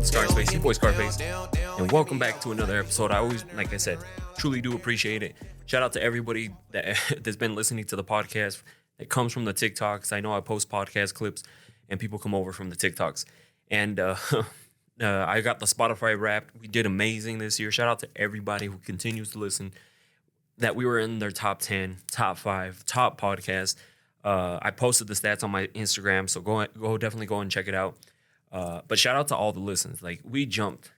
Scarface, your boy Scarface, and welcome back to another episode. I always, like I said, truly do appreciate it. Shout out to everybody that that's been listening to the podcast that comes from the TikToks. I know I post podcast clips, and people come over from the TikToks, and I got the Spotify Wrapped. We did amazing this year. Shout out to everybody who continues to listen. That we were in their top 10, top 5, top podcasts. I posted the stats on my Instagram, so definitely go and check it out. But shout out to all the listens. Like, we jumped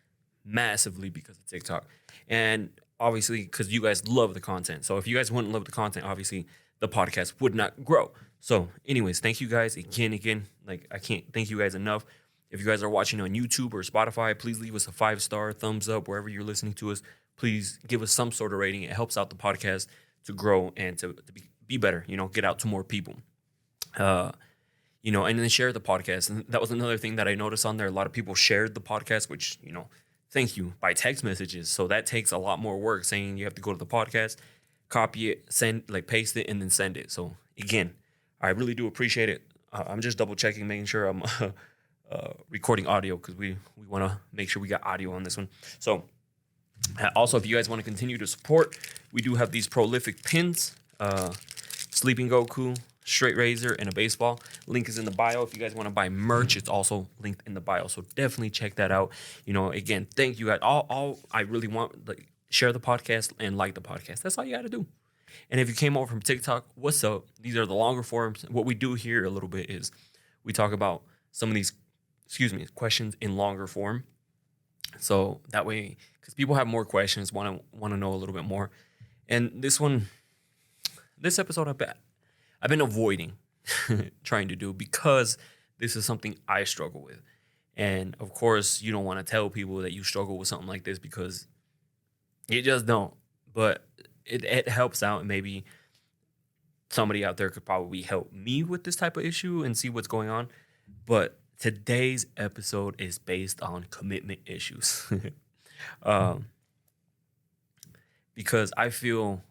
massively because of TikTok. And obviously, because you guys love the content. So if you guys wouldn't love the content, obviously, the podcast would not grow. So anyways, thank you guys again. Like, I can't thank you guys enough. If you guys are watching on YouTube or Spotify, please leave us a 5-star thumbs up wherever you're listening to us. Please give us some sort of rating. It helps out the podcast to grow and to be better, get out to more people. And then share the podcast. And that was another thing that I noticed on there. A lot of people shared the podcast, which, thank you, by text messages. So that takes a lot more work, saying you have to go to the podcast, copy it, paste it, and then send it. So again, I really do appreciate it. I'm just double checking, making sure I'm recording audio, because we want to make sure we got audio on this one. So also, if you guys want to continue to support, we do have these prolific pins, Sleeping Goku, straight razor, and a baseball. Link is in the bio. If you guys want to buy merch, it's also linked in the bio. So definitely check that out. Again, thank you guys. All I really want, share the podcast and like the podcast. That's all you got to do. And if you came over from TikTok, what's up? These are the longer forms. What we do here a little bit is we talk about some of these, questions in longer form. So that way, because people have more questions, want to know a little bit more. And this episode, I've been avoiding trying to do, because this is something I struggle with. And of course, you don't want to tell people that you struggle with something like this, because you just don't. But it helps out, and maybe somebody out there could probably help me with this type of issue and see what's going on. But today's episode is based on commitment issues. Because I feel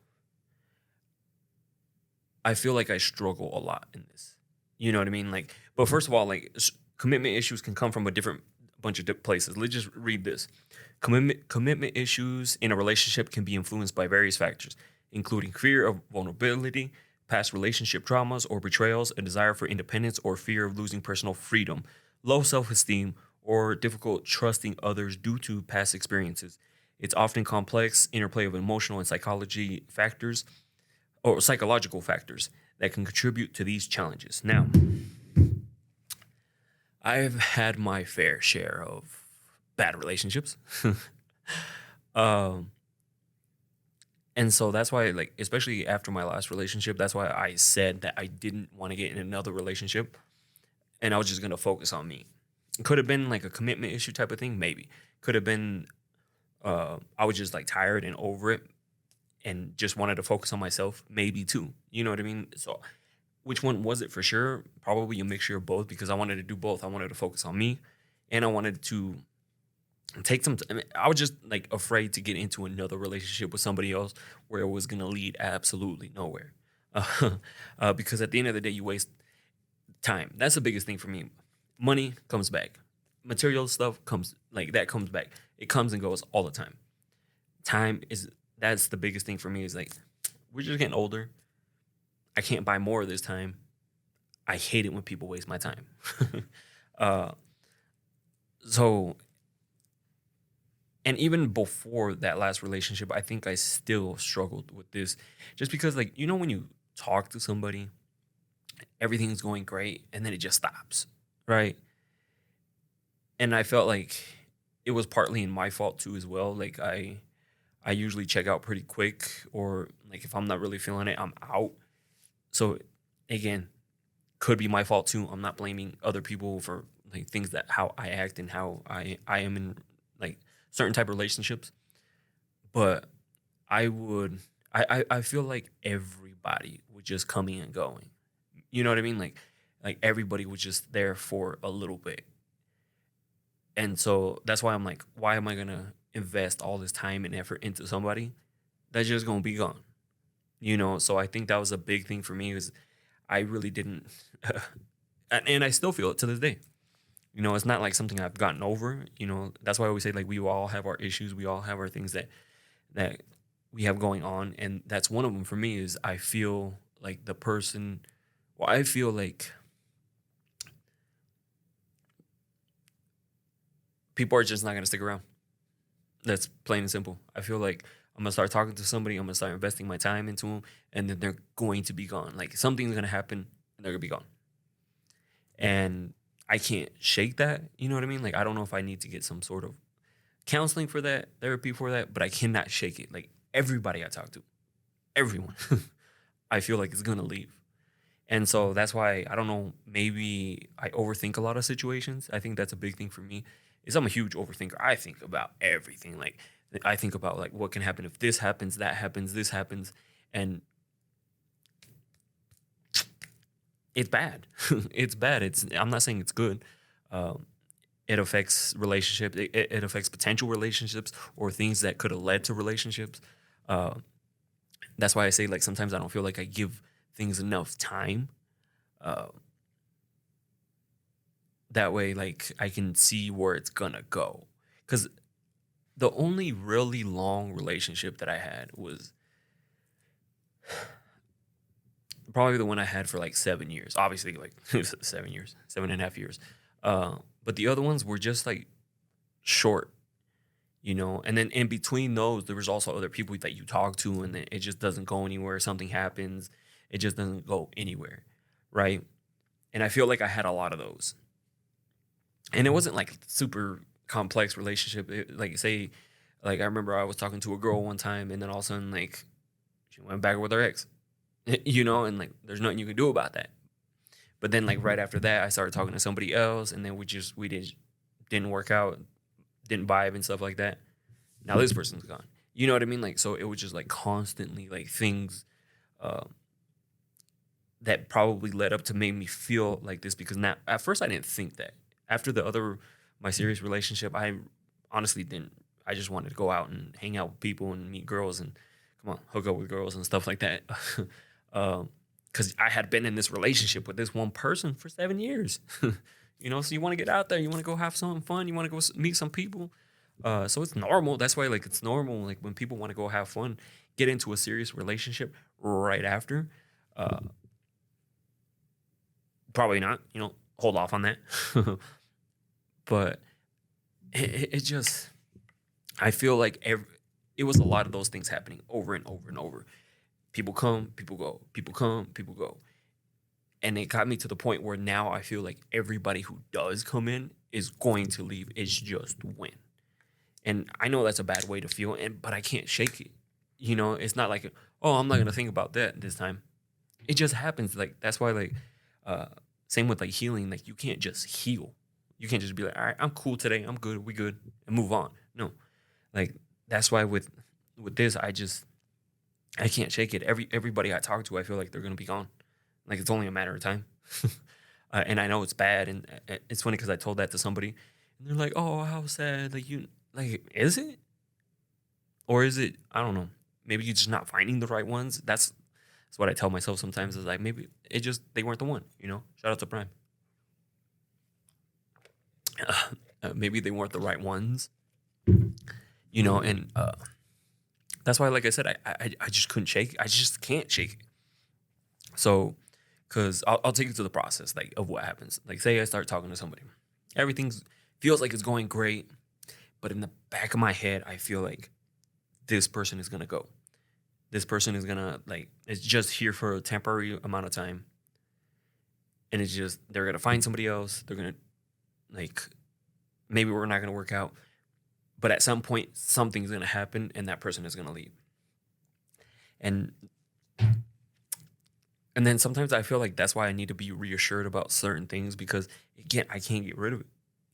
like I struggle a lot in this. You know what I mean? But first of all, commitment issues can come from a bunch of different places. Let's just read this. Commitment issues in a relationship can be influenced by various factors, including fear of vulnerability, past relationship traumas or betrayals, a desire for independence or fear of losing personal freedom, low self-esteem, or difficult trusting others due to past experiences. It's often complex interplay of emotional and psychological factors that can contribute to these challenges. Now, I've had my fair share of bad relationships. And so that's why, especially after my last relationship, that's why I said that I didn't want to get in another relationship, and I was just going to focus on me. It could have been a commitment issue type of thing, maybe. Could have been I was just tired and over it and just wanted to focus on myself, maybe too. You know what I mean? So which one was it for sure? Probably a mixture of both, because I wanted to do both. I wanted to focus on me, and I wanted to take some I was just afraid to get into another relationship with somebody else where it was going to lead absolutely nowhere. Because at the end of the day, you waste time. That's the biggest thing for me. Money comes back. Material stuff comes back. It comes and goes all the time. That's the biggest thing for me, is we're just getting older. I can't buy more of this time. I hate it when people waste my time. And even before that last relationship, I think I still struggled with this, just because when you talk to somebody, everything's going great, and then it just stops, right? And I felt like it was partly in my fault too as well. I usually check out pretty quick, or if I'm not really feeling it, I'm out. So again, could be my fault too. I'm not blaming other people for things that how I act and how I am in certain type of relationships. But I feel like everybody was just coming and going. You know what I mean? Everybody was just there for a little bit. And so that's why I'm why am I going to invest all this time and effort into somebody that's just going to be gone? So I think that was a big thing for me, is I really didn't, and I still feel it to this day. It's not like something I've gotten over. That's why I always say like we all have our issues. We all have our things that we have going on, and that's one of them for me. Is I feel like the person. Well, I feel like people are just not gonna stick around. That's plain and simple. I feel like I'm gonna start talking to somebody. I'm gonna start investing my time into them, and then they're going to be gone. Like something's gonna happen, and they're gonna be gone. And I can't shake that. You know what I mean? Like I don't know if I need to get some sort of counseling for that, therapy for that, but I cannot shake it. Like everybody I talk to, everyone, I feel like is gonna leave. And so that's why I don't know, maybe I overthink a lot of situations. I think that's a big thing for me. Is I'm a huge overthinker. I think about everything. Like I think about like what can happen if this happens, that happens, this happens, and it's bad. It's bad. I'm not saying it's good. Um, it affects relationships. It affects potential relationships or things that could have led to relationships. Uh, that's why I say like sometimes I don't feel like I give things enough time. Uh, that way, like I can see where it's gonna go. Because the only really long relationship that I had was probably the one I had for like 7 years. Obviously, like 7 years, 7.5 years. But the other ones were just like short, And then in between those, there was also other people that you talk to, and then it just doesn't go anywhere. Something happens, it just doesn't go anywhere, right? And I feel like I had a lot of those, and it wasn't like super complex relationship. Like say, like I remember I was talking to a girl one time, and then all of a sudden, like she went back with her ex, and like there's nothing you can do about that. But then like right after that, I started talking to somebody else, and then we didn't work out, didn't vibe and stuff like that. Now this person's gone. You know what I mean? Like so, it was just like constantly like things um, that probably led up to make me feel like this because now at first I didn't think that. After my serious relationship, I honestly didn't. I just wanted to go out and hang out with people and meet girls and come on, hook up with girls and stuff like that. Because I had been in this relationship with this one person for 7 years. So you want to get out there, you want to go have some fun, you want to go meet some people. So it's normal. That's why like it's normal. Like when people want to go have fun, get into a serious relationship right after. Uh, Probably not. Hold off on that. But it just, I feel like it was a lot of those things happening over and over and over. People come, people go. People come, people go. And it got me to the point where now I feel like everybody who does come in is going to leave. It's just when. And I know that's a bad way to feel, but I can't shake it. It's not like, oh, I'm not gonna think about that this time. It just happens. Like that's why, like, uh, same with like healing. Like you can't just heal. You can't just be like, all right, I'm cool today. I'm good. We good, and move on. No, like that's why with this, I can't shake it. Everybody I talk to, I feel like they're gonna be gone. Like it's only a matter of time. And I know it's bad, and it's funny because I told that to somebody, and they're like, "Oh, how sad!" Is it, or is it? I don't know. Maybe you're just not finding the right ones. That's what I tell myself sometimes. Is like maybe they weren't the one. Shout out to Prime. Maybe they weren't the right ones. And that's why, like I said, I just couldn't shake it. I just can't shake it. So, because I'll take you to the process, like, of what happens. Like, say I start talking to somebody. Everything feels like it's going great, but in the back of my head, I feel like this person is going to go. This person is going to, like, it's just here for a temporary amount of time. And it's just, they're going to find somebody else. They're going to, like, maybe we're not going to work out. But at some point, something's going to happen and that person is going to leave. And then sometimes I feel like that's why I need to be reassured about certain things because, again, I can't get rid of it.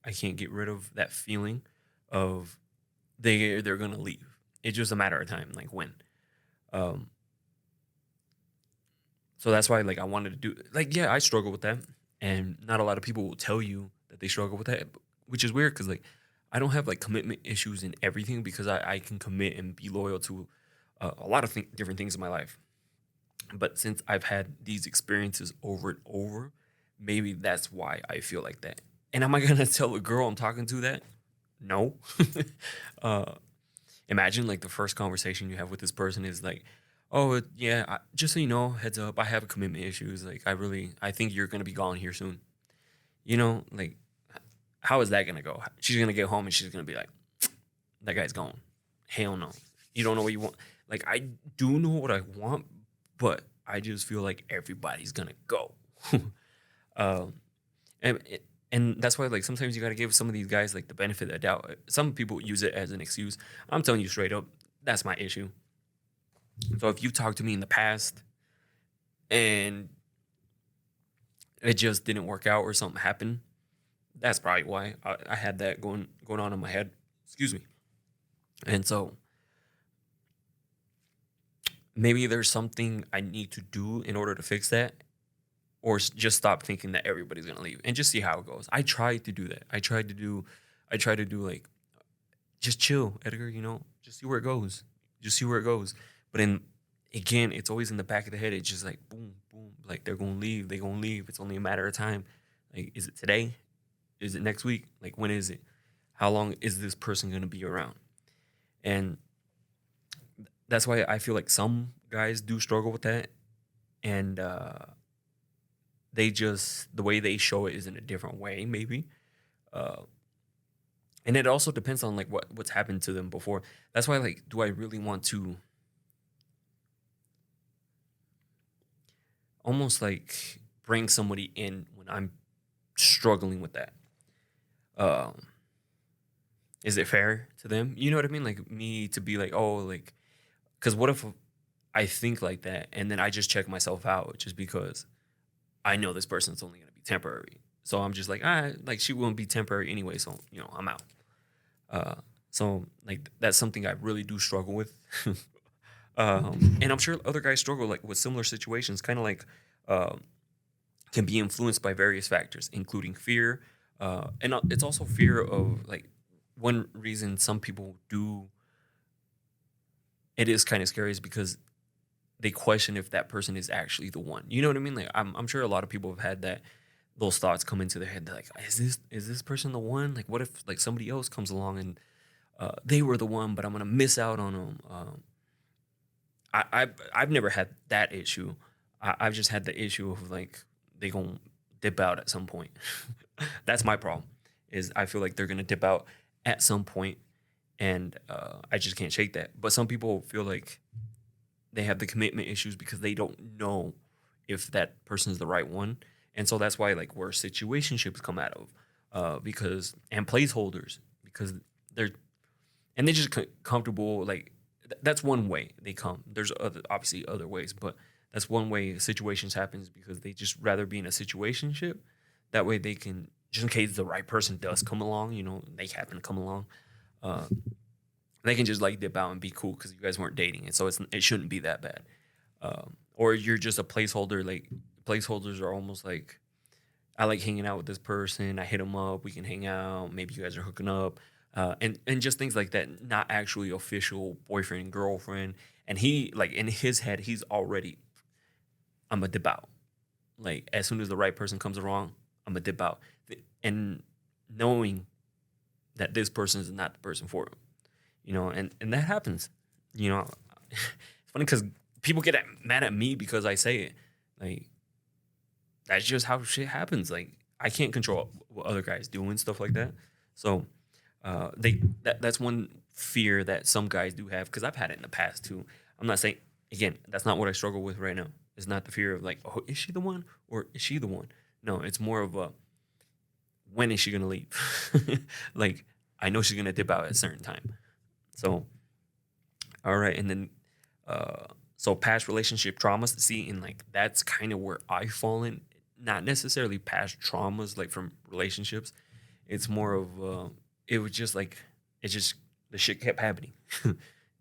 I can't get rid of that feeling of they're going to leave. It's just a matter of time, like when. So that's why, like, I wanted to do, like, yeah, I struggle with that. And not a lot of people will tell you that they struggle with that, which is weird because, like, I don't have, like, commitment issues in everything because I can commit and be loyal to a lot of different things in my life. But since I've had these experiences over and over, maybe that's why I feel like that. And am I gonna tell a girl I'm talking to that? No. uh, Imagine like the first conversation you have with this person is like, "Oh yeah, just so you know, heads up, I have commitment issues. Like, I think you're gonna be gone here soon. Like, how is that gonna go? She's gonna get home and she's gonna be like, that guy's gone. Hell no. You don't know what you want. Like, I do know what I want, but I just feel like everybody's gonna go. um, and and that's why like sometimes you gotta give some of these guys like the benefit of the doubt. Some people use it as an excuse. I'm telling you straight up, that's my issue. So if you talked to me in the past and it just didn't work out or something happened, that's probably why I had that going on in my head. Excuse me. And so maybe there's something I need to do in order to fix that, or just stop thinking that everybody's gonna leave and just see how it goes. I tried to do that. I tried to do like just chill, Edgar. Just see where it goes. Just see where it goes. But then again, it's always in the back of the head. It's just like boom, boom. Like they're gonna leave. They're gonna leave. It's only a matter of time. Like, is it today? Is it next week? Like, when is it? How long is this person gonna be around? And that's why I feel like some guys do struggle with that, and the way they show it is in a different way, maybe. Uh, and it also depends on like what's happened to them before. That's why, like, do I really want to almost like bring somebody in when I'm struggling with that? Um, is it fair to them? You know what I mean? Like, me to be like, oh, like, because what if I think like that and then I just check myself out just because I know this person's only gonna be temporary. So I'm just like, like she won't be temporary anyway, so I'm out. Uh, so like that's something I really do struggle with. And I'm sure other guys struggle like with similar situations, kind of like um, can be influenced by various factors, including fear, and it's also fear of like one reason some people do. It is kind of scary is because they question if that person is actually the one. You know what I mean? Like I'm sure a lot of people have had those thoughts come into their head. They're like, is this person the one? Like, what if like somebody else comes along and they were the one, but I'm gonna miss out on them. I've never had that issue. I've just had the issue of like they gonna dip out at some point. That's my problem. Is I feel like they're gonna dip out at some point, and I just can't shake that. But some people feel like they have the commitment issues because they don't know if that person is the right one, and so that's why like where situationships come out of, because and placeholders because they're and they just comfortable like that's one way they come. There's obviously other ways, but that's one way situations happens because they just rather be in a situationship. That way they can just in case the right person does come along, they happen to come along. Uh, they can just like dip out and be cool because you guys weren't dating, and so it shouldn't be that bad. Or you're just a placeholder. Like placeholders are almost like I like hanging out with this person. I hit him up. We can hang out. Maybe you guys are hooking up, and just things like that. Not actually official boyfriend and girlfriend. And he like in his head, he's already I'm a dip out. Like as soon as the right person comes along, I'm a dip out, and knowing that this person is not the person for him. And that happens. It's funny because people get mad at me because I say it. Like that's just how shit happens. Like I can't control what other guys do and stuff like that. So that's one fear that some guys do have because I've had it in the past too. I'm not saying again that's not what I struggle with right now. It's not the fear of like, oh, is she the one or is she the one? No, it's more of a when is she gonna leave? Like I know she's gonna dip out at a certain time. So all right, and then so past relationship traumas. See, and like that's kind of where I fall in. Not necessarily past traumas like from relationships. It's more of it was just like it's just the shit kept happening.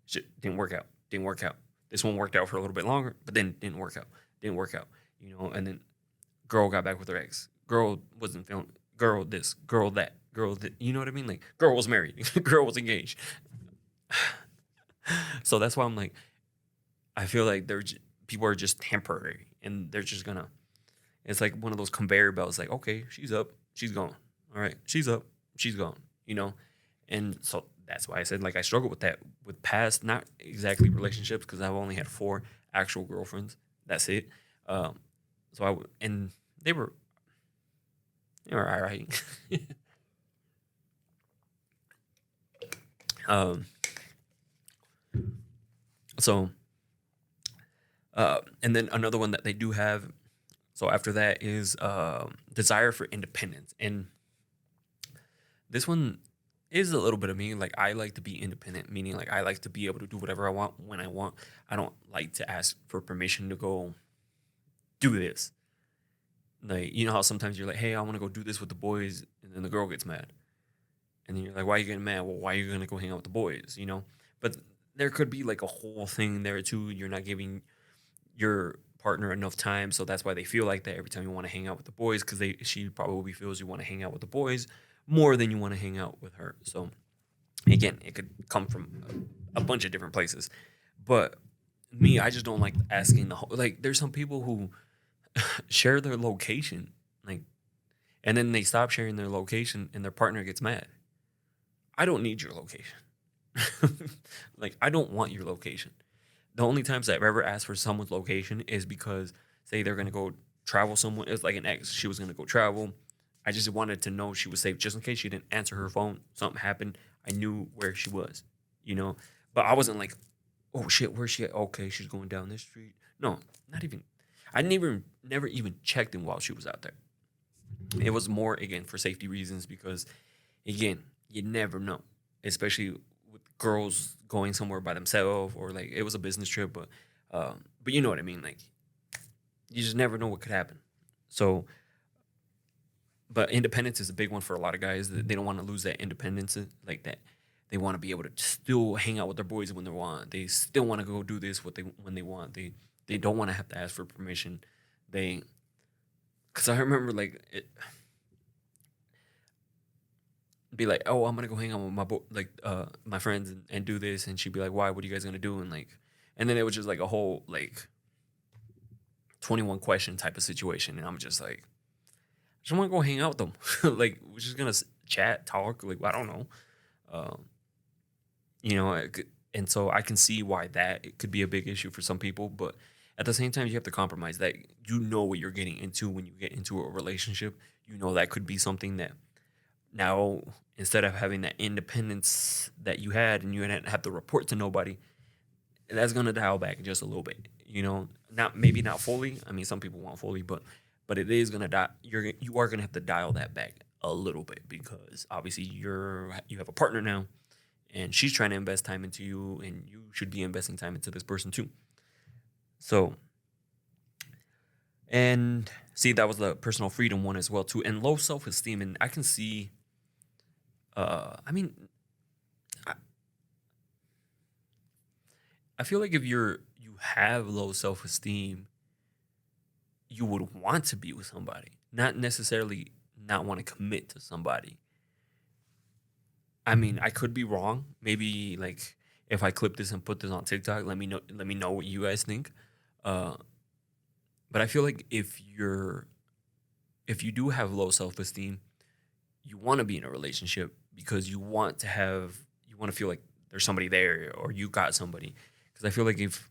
Shit didn't work out. Didn't work out. This one worked out for a little bit longer, but then didn't work out. Didn't work out. And then girl got back with her ex. Girl wasn't feeling. Girl this. Girl that. Girl that. You know what I mean? Like girl was married. Girl was engaged. So that's why I'm like, I feel like people are just temporary, and they're just gonna. It's like one of those conveyor belts. Like, okay, she's up, she's gone. All right, she's up, she's gone, you know? And so that's why I said, like, I struggle with that with past, not exactly relationships, because I've only had 4 actual girlfriends. That's it. Um, and they were, they were all right. um, so, and then another one that they do have. So after that is desire for independence. And this one is a little bit of me. Like, I like to be independent, meaning like I like to be able to do whatever I want when I want. I don't like to ask for permission to go do this. Like, you know how sometimes you're like, hey, I want to go do this with the boys, and then the girl gets mad. And then you're like, why are you getting mad? Well, why are you gonna go hang out with the boys? You know? But there could be like a whole thing there too. You're not giving your partner enough time, so that's why they feel like that every time you want to hang out with the boys, because she probably feels you want to hang out with the boys more than you want to hang out with her. So again, it could come from a bunch of different places. But me, I just don't like asking the whole, like, there's some people who share their location, like, and then they stop sharing their location and their partner gets mad. I don't need your location. Like, I don't want your location. The only times I've ever asked for someone's location is because, say, they're gonna go travel somewhere. It's like an ex. She was gonna go travel. I just wanted to know she was safe, just in case she didn't answer her phone. Something happened. I knew where she was, you know. But I wasn't like, oh shit, where's she at? Okay, she's going down this street. No, not even. I never even checked in while she was out there. It was more, again, for safety reasons, because again, you never know, especially with girls going somewhere by themselves, or like it was a business trip, but you know what I mean. Like, you just never know what could happen. So, but independence is a big one for a lot of guys. They don't want to lose that independence, like that. They want to be able to still hang out with their boys when they want. They still want to go do this when they want. They don't want to have to ask for permission. They, because I remember like be like, oh, I'm gonna go hang out with my friends, and do this, and she'd be like, why? What are you guys gonna do? And like, and then it was just like a whole like 21 question type of situation, and I'm just like, I just want to go hang out with them. Like, we're just gonna chat, talk, like, I don't know, um, you know. And so I can see why that it could be a big issue for some people, but at the same time, you have to compromise. That you know what you're getting into when you get into a relationship. You know that could be something that now, instead of having that independence that you had, and you didn't have to report to nobody, that's gonna dial back just a little bit. You know, not maybe not fully. I mean, some people want fully, but it is gonna die. You are gonna have to dial that back a little bit, because obviously you have a partner now, and she's trying to invest time into you, and you should be investing time into this person too. So, and see, that was the personal freedom one as well too, and low self esteem, and I can see. I mean, I, I feel like if you have low self esteem, you would want to be with somebody, not necessarily not want to commit to somebody. I mean, I could be wrong. Maybe like if I clip this and put this on TikTok, let me know. Let me know what you guys think. Uh, but I feel like if you do have low self esteem, you want to be in a relationship because you want to feel like there's somebody there, or you got somebody. Because I feel like if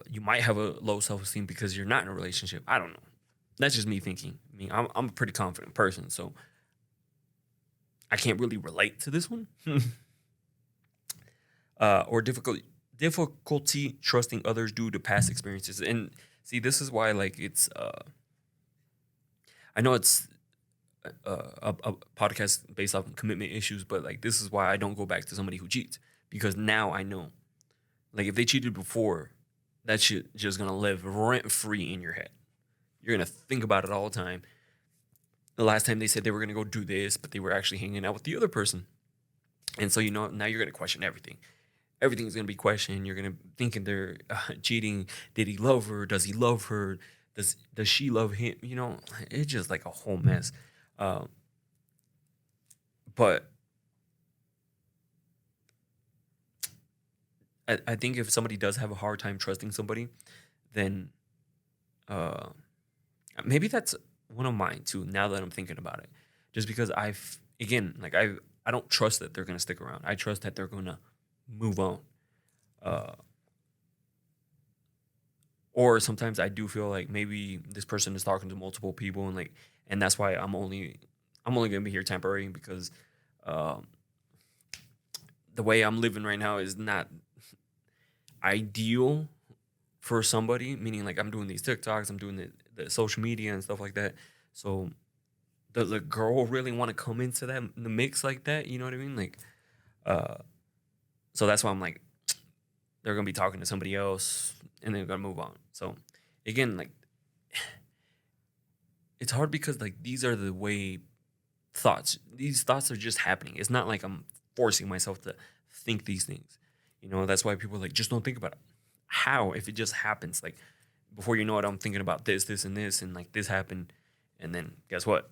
you might have a low self esteem because you're not in a relationship. I don't know. That's just me thinking. I mean, I'm a pretty confident person, so I can't really relate to this one. Or difficulty trusting others due to past experiences. And see, this is why, like, it's I know it's a podcast based off of commitment issues, but like, this is why I don't go back to somebody who cheats, because now I know, like, if they cheated before, that shit just gonna live rent free in your head. You're gonna think about it all the time. The last time they said they were gonna go do this, but they were actually hanging out with the other person, and so, now you're gonna question everything. Everything's gonna be questioned. You're gonna thinking they're cheating. Did he love her? Does he love her? Does she love him? It's just like a whole mess. Um, but I think if somebody does have a hard time trusting somebody, then uh, maybe that's one of mine too. Now that I'm thinking about it, just because again, like I don't trust that they're gonna stick around. I trust that they're gonna move on. Uh, or sometimes I do feel like maybe this person is talking to multiple people, and like, and that's why I'm only gonna be here temporary because um, the way I'm living right now is not ideal for somebody. Meaning, like, I'm doing these TikToks, I'm doing the social media and stuff like that. So does a girl really want to come into the mix like that? You know what I mean? Like, uh, so that's why I'm like, they're gonna be talking to somebody else, and they're gonna move on. So again, like, it's hard because like these are the way thoughts. These thoughts are just happening. It's not like I'm forcing myself to think these things. That's why people are like, just don't think about it. How if it just happens? Like, before you know it, I'm thinking about this, and this, and like this happened, and then guess what?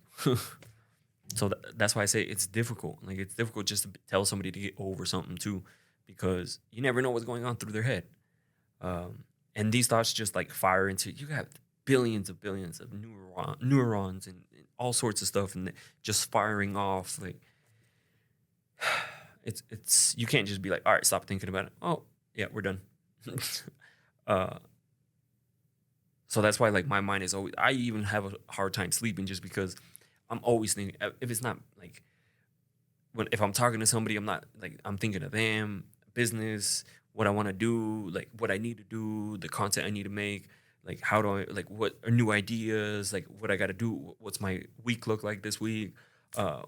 So that's why I say it's difficult. Like, it's difficult just to tell somebody to get over something too, because you never know what's going on through their head. And these thoughts just like fire into you. Got billions of neurons and all sorts of stuff, and just firing off. Like, it's you can't just be like, all right, stop thinking about it. Oh yeah, we're done. uh, so that's why like my mind is always. I even have a hard time sleeping just because I'm always thinking. If it's not like if I'm talking to somebody, I'm not like I'm thinking of them, business, what I want to do, like what I need to do, the content I need to make, like how do I like what are new ideas, like what I got to do, what's my week look like this week, uh,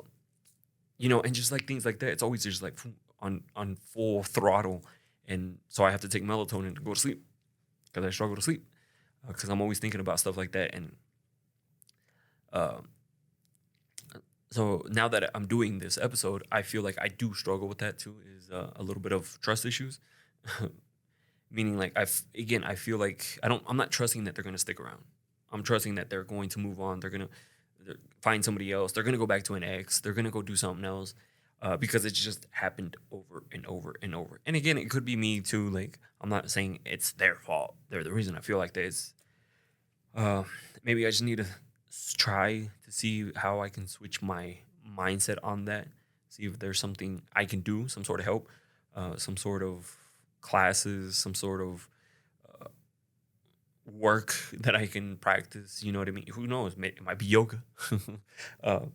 and just like things like that. It's always just like on full throttle, and so I have to take melatonin to go to sleep because I struggle to sleep because I'm always thinking about stuff like that. And uh, so now that I'm doing this episode, I feel like I do struggle with that too. Is a little bit of trust issues, meaning like I feel like I'm not trusting that they're gonna stick around. I'm trusting that they're going to move on. They're gonna find somebody else. They're gonna go back to an ex. They're gonna go do something else, because it's just happened over and over and over. And again, it could be me too. Like, I'm not saying it's their fault. They're the reason I feel like this. Uh, Maybe I just need to try to see how I can switch my mindset on that. See if there's something I can do, some sort of help, some sort of classes, some sort of work that I can practice. You know what I mean? Who knows? It might be yoga. uh,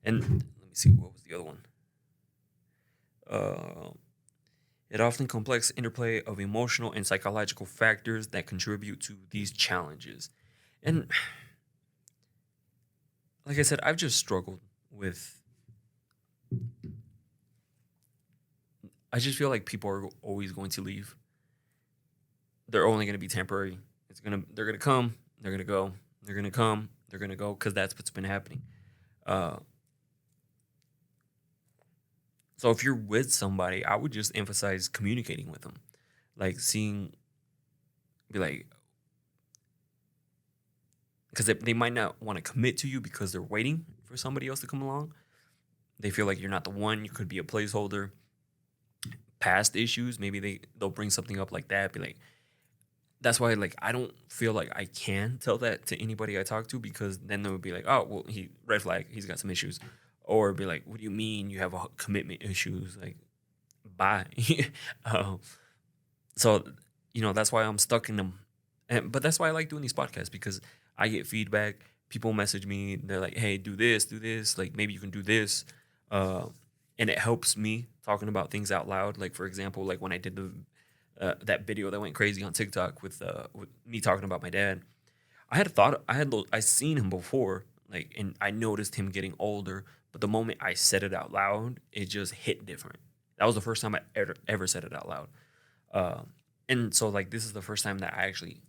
and let me see, what was the other one? Uh, it often complex interplay of emotional and psychological factors that contribute to these challenges. And like I said, I've just struggled with. I just feel like people are always going to leave. They're only going to be temporary. They're gonna come. They're gonna go. They're gonna come. They're gonna go because that's what's been happening. Uh, so if you're with somebody, I would just emphasize communicating with them, like be like, because they might not want to commit to you because they're waiting for somebody else to come along. They feel like you're not the one. You could be a placeholder. Past issues, maybe they'll bring something up like that. Be like, that's why like I don't feel like I can tell that to anybody I talk to, because then they would be like, oh well, he red flag, he's got some issues, or be like, what do you mean you have a commitment issues? Like, bye. um, so that's why I'm stuck in them. But that's why I like doing these podcasts, because I get feedback. People message me. They're like, hey, do this. Like, maybe you can do this. Uh, and it helps me talking about things out loud. Like, for example, like when I did that video that went crazy on TikTok with me talking about my dad. I seen him before, like, and I noticed him getting older. But the moment I said it out loud, it just hit different. That was the first time I ever said it out loud. And so, like, this is the first time that I actually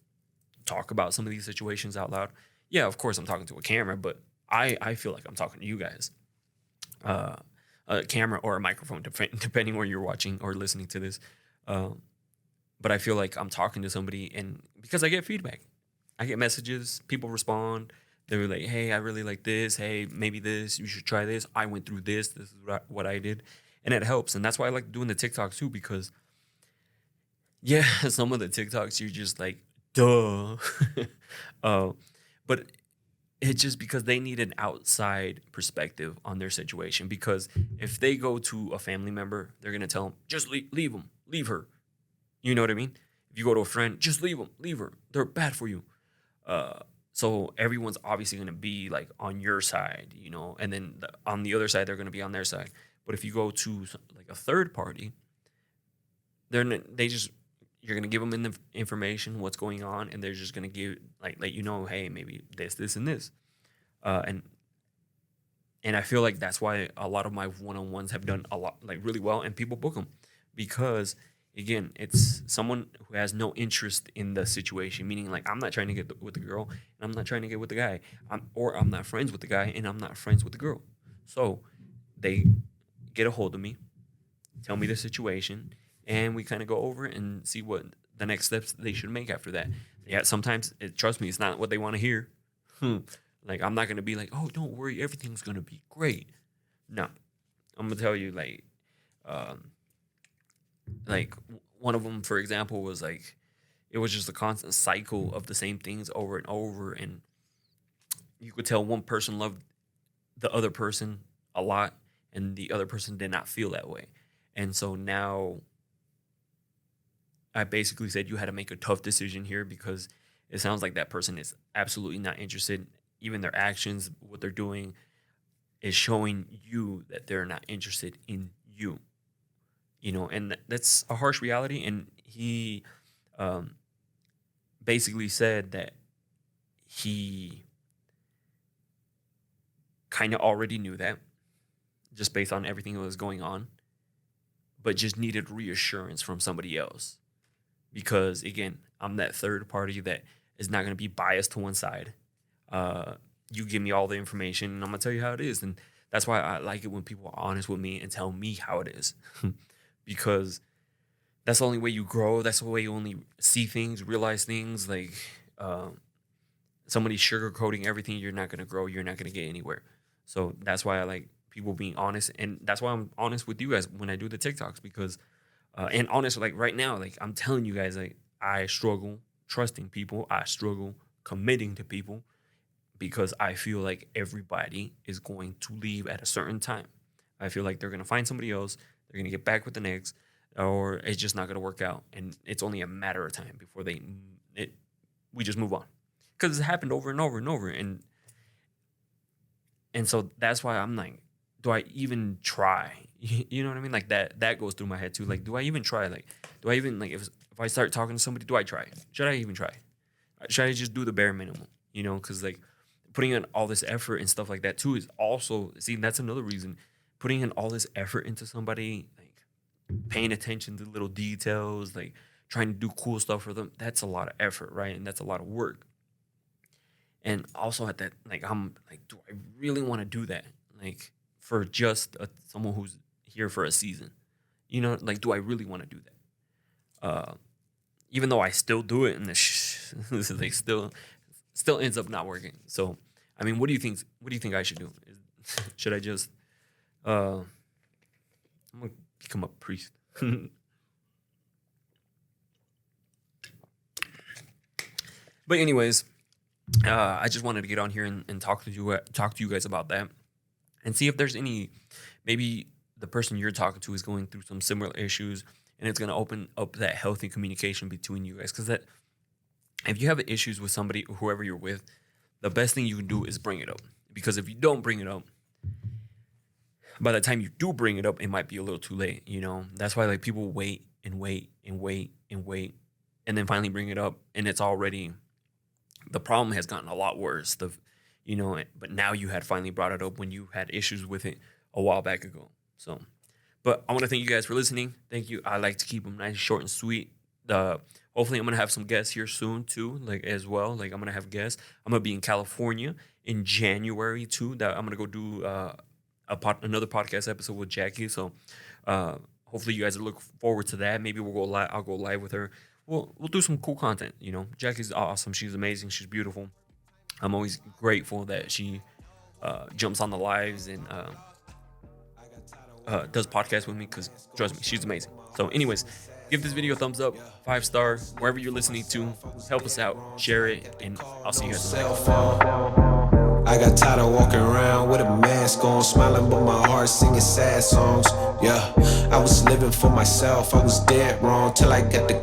talk about some of these situations out loud. Yeah, of course, I'm talking to a camera, but I feel like I'm talking to you guys. A camera or a microphone, depending where you're watching or listening to this. But I feel like I'm talking to somebody, and because I get feedback, I get messages, people respond. They're like, hey, I really like this. Hey, maybe this, you should try this. I went through this. This is what I did. And it helps. And that's why I like doing the TikToks too, because yeah, some of the TikToks you're just like, duh. uh, but It's just because they need an outside perspective on their situation. Because if they go to a family member, they're gonna tell them, just leave them, leave her. You know what I mean? If you go to a friend, just leave them, leave her. They're bad for you. So everyone's obviously gonna be like on your side, you know, and then on the other side, they're gonna be on their side. But if you go to like a third party, you're gonna give them the information, what's going on, and they're just gonna give like let you know, hey, maybe this, and this, and I feel like that's why a lot of my one-on-ones have done a lot, like really well, and people book them because again, it's someone who has no interest in the situation, meaning like I'm not trying to get with the girl, and I'm not trying to get with the guy, I'm not friends with the guy, and I'm not friends with the girl, so they get a hold of me, tell me the situation, and we kind of go over it and see what the next steps they should make after that. Yeah, sometimes, trust me, it's not what they want to hear. Like, I'm not going to be like, oh, don't worry, everything's going to be great. No. I'm going to tell you, like one of them, for example, was like, it was just a constant cycle of the same things over and over. And you could tell one person loved the other person a lot, and the other person did not feel that way. And so now I basically said you had to make a tough decision here because it sounds like that person is absolutely not interested. Even their actions, what they're doing is showing you that they're not interested in you. You know, and that's a harsh reality. And he basically said that he kind of already knew that just based on everything that was going on, but just needed reassurance from somebody else. Because, again, I'm that third party that is not going to be biased to one side. You give me all the information, and I'm going to tell you how it is. And that's why I like it when people are honest with me and tell me how it is. Because that's the only way you grow. That's the way you only see things, realize things. Like, somebody sugarcoating everything, you're not going to grow. You're not going to get anywhere. So that's why I like people being honest. And that's why I'm honest with you guys when I do the TikToks. Because and honest, like right now, like I'm telling you guys, like I struggle trusting people. I struggle committing to people because I feel like everybody is going to leave at a certain time. I feel like they're going to find somebody else. They're going to get back with the next, or it's just not going to work out. And it's only a matter of time before we just move on. Because it's happened over and over and over. And so that's why I'm like, do I even try? You know what I mean? Like that goes through my head too. Like, do I even try? Like, do I even, like, if I start talking to somebody, do I try? Should I even try? Should I just do the bare minimum? You know, because like putting in all this effort and stuff like that too is also, see, that's another reason. Putting in all this effort into somebody, like paying attention to little details, like trying to do cool stuff for them, that's a lot of effort, right? And that's a lot of work. And also at that, like, I'm like, do I really want to do that? Like, for just someone who's here for a season, you know, like, do I really want to do that? Even though I still do it, and this is like still ends up not working. So, I mean, what do you think? What do you think I should do? Should I just, I'm gonna become a priest? But anyways, I just wanted to get on here and talk to you guys about that, and see if there's any, maybe the person you're talking to is going through some similar issues, and it's going to open up that healthy communication between you guys. Because that, if you have issues with somebody, whoever you're with, the best thing you can do is bring it up. Because if you don't bring it up, by the time you do bring it up, it might be a little too late. You know, that's why like people wait and wait and wait and wait, and then finally bring it up, and it's already, the problem has gotten a lot worse. You know, but now you had finally brought it up when you had issues with it a while back ago. So, but I want to thank you guys for listening. Thank you. I like to keep them nice, short, and sweet. Hopefully, I'm gonna have some guests here soon too, like as well. Like I'm gonna have guests. I'm gonna be in California in January too. That I'm gonna go do another podcast episode with Jackie. So, hopefully, you guys look forward to that. Maybe we'll go live. I'll go live with her. We'll do some cool content. You know, Jackie's awesome. She's amazing. She's beautiful. I'm always grateful that she jumps on the lives and does podcasts with me, because trust me, she's amazing. So anyways, give this video a thumbs up, 5-star, wherever you're listening to. Help us out, share it, and I'll see you guys in the next one. I got tired of walking around with a mask on, smiling but my heart singing sad songs. Yeah, I was living for myself, I was dead wrong till I got the